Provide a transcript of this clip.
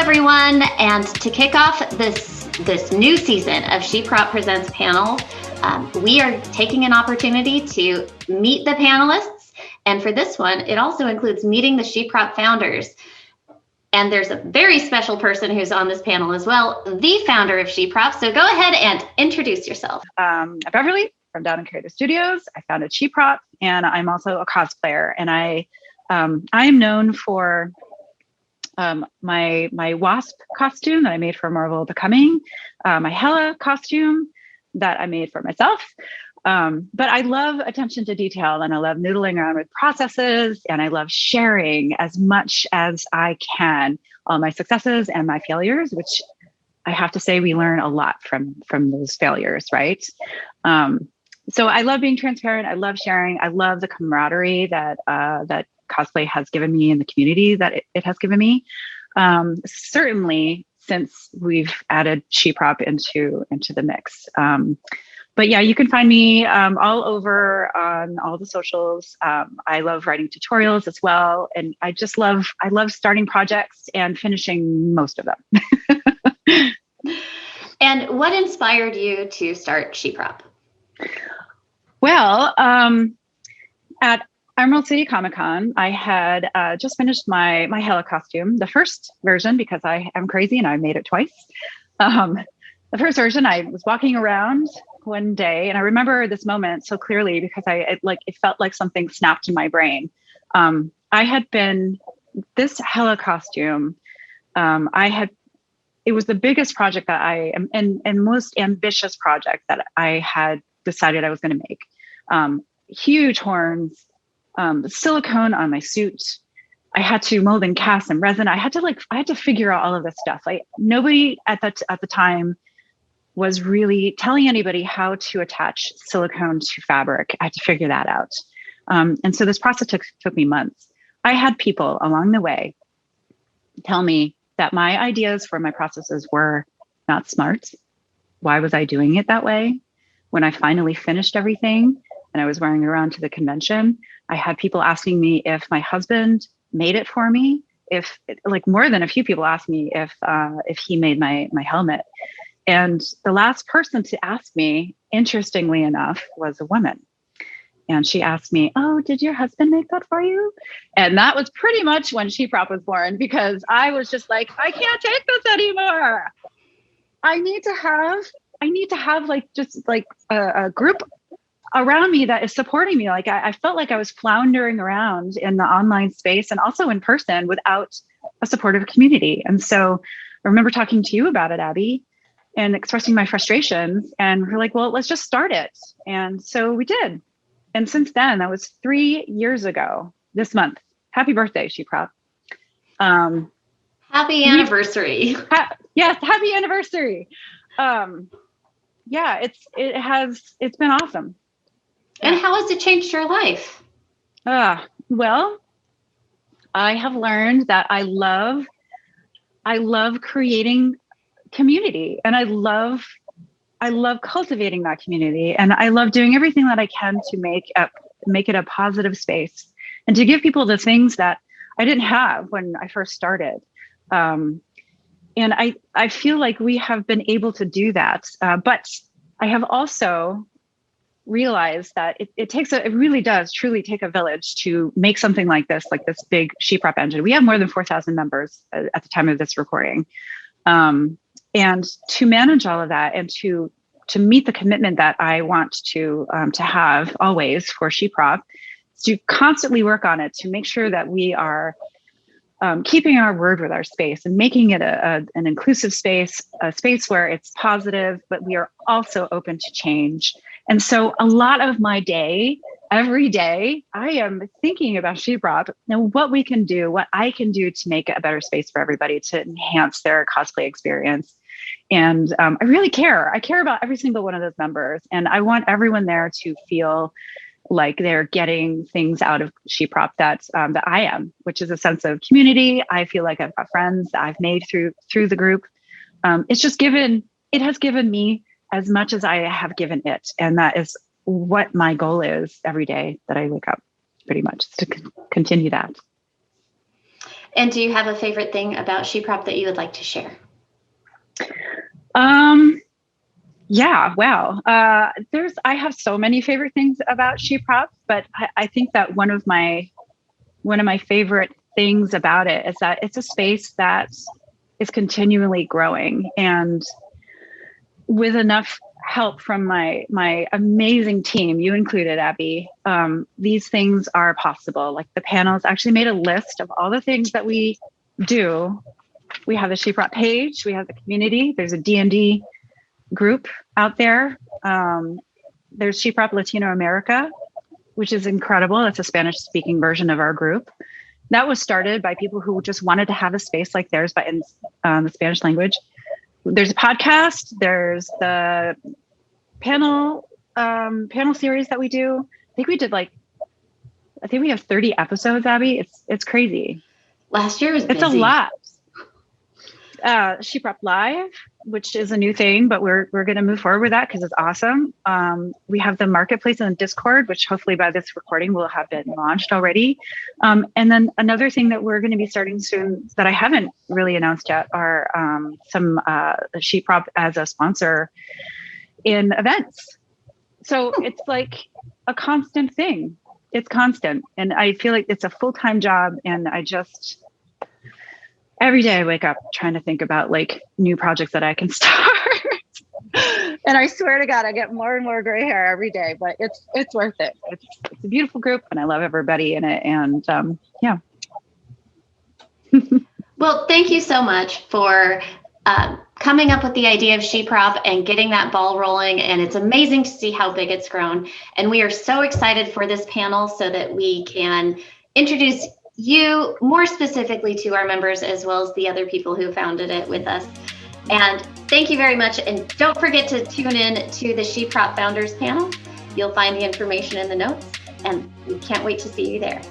everyone, and to kick off this new season of SheProp Presents Panel, we are taking an opportunity to meet the panelists, and for this one, it also includes meeting the SheProp founders. And there's a very special person who's on this panel as well, the founder of SheProp. So go ahead and introduce yourself. I'm Beverly from Downen Creative Studios. I founded SheProp, and I'm also a cosplayer. And I am known for my wasp costume that I made for Marvel Becoming, my Hela costume that I made for myself. But I love attention to detail, and I love noodling around with processes, and I love sharing as much as I can all my successes and my failures, which I have to say we learn a lot from those failures, right? So I love being transparent. I love sharing. I love the camaraderie that cosplay has given me and the community that it has given me. Certainly since we've added SheProp into the mix. But yeah, you can find me all over on all the socials. I love writing tutorials as well. And I love starting projects and finishing most of them. And what inspired you to start SheProp? Well, at Emerald City Comic Con, I had just finished my Hela costume, the first version, because I am crazy and I made it twice. The first version, I was walking around one day, and I remember this moment so clearly because it felt like something snapped in my brain. This Hela costume, it was the biggest project that and most ambitious project that I had decided I was going to make. Huge horns, silicone on my suit. I had to mold and cast and resin. I had to figure out all of this stuff. Nobody at the time was really telling anybody how to attach silicone to fabric. I had to figure that out. And so this process took me months. I had people along the way tell me that my ideas for my processes were not smart. Why was I doing it that way? When I finally finished everything and I was wearing it around to the convention, I had people asking me if my husband made it for me. More than a few people asked me if he made my helmet. And the last person to ask me, interestingly enough, was a woman. And she asked me, "Oh, did your husband make that for you?" And that was pretty much when SheProp was born, because I was just like, I can't take this anymore. I need to have a group around me that is supporting me. Like I felt like I was floundering around in the online space and also in person without a supportive community. And so I remember talking to you about it, Abby, and expressing my frustrations, and we're like, well, let's just start it. And so we did. And since then, that was 3 years ago this month. Happy birthday, SheProp. Happy anniversary. Yes, happy anniversary. Yeah, it's been awesome. And how has it changed your life? Well, I have learned that I love creating community, and I love cultivating that community, and I love doing everything that I can to make it a positive space and to give people the things that I didn't have when I first started. And I feel like we have been able to do that, but I have also realized that it really does truly take a village to make something like this big SheProp engine. We have more than 4,000 members at the time of this recording. And to manage all of that and to meet the commitment that I want to have always for SheProp, to constantly work on it, to make sure that we are keeping our word with our space and making it an inclusive space, a space where it's positive, but we are also open to change. And so a lot of my day, every day, I am thinking about SheProp and what we can do, what I can do to make it a better space for everybody, to enhance their cosplay experience. And I really care. I care about every single one of those members. And I want everyone there to feel like they're getting things out of SheProp that I am, which is a sense of community. I feel like I've got friends that I've made through the group. It has given me as much as I have given it. And that is what my goal is every day that I wake up, pretty much, to continue that. And do you have a favorite thing about SheProp that you would like to share? Yeah, wow. I have so many favorite things about SheProp, but I think that one of my favorite things about it is that it's a space that is continually growing, and with enough help from my amazing team, you included, Abby, these things are possible. Like the panels actually made a list of all the things that we do. We have the SheProp page, we have the community, there's a D&D group out there. There's SheProp Latino America, which is incredible. It's a Spanish speaking version of our group. That was started by people who just wanted to have a space like theirs, but in the Spanish language. There's a podcast. There's the panel series that we do. I think we have 30 episodes, Abby. It's crazy. Last year was busy. It's a lot. SheProp Live, which is a new thing, but we're going to move forward with that because it's awesome. We have the marketplace and Discord, which hopefully by this recording will have been launched already. And then another thing that we're going to be starting soon that I haven't really announced yet are some SheProp as a sponsor in events. So it's like a constant thing. It's constant. And I feel like it's a full-time job, and every day I wake up trying to think about like new projects that I can start. And I swear to God, I get more and more gray hair every day, but it's worth it. It's a beautiful group, and I love everybody in it. And yeah. Well, thank you so much for coming up with the idea of SheProp and getting that ball rolling. And it's amazing to see how big it's grown. And we are so excited for this panel so that we can introduce you more specifically to our members, as well as the other people who founded it with us. And thank you very much. And don't forget to tune in to the SheProp Founders panel. You'll find the information in the notes, and we can't wait to see you there.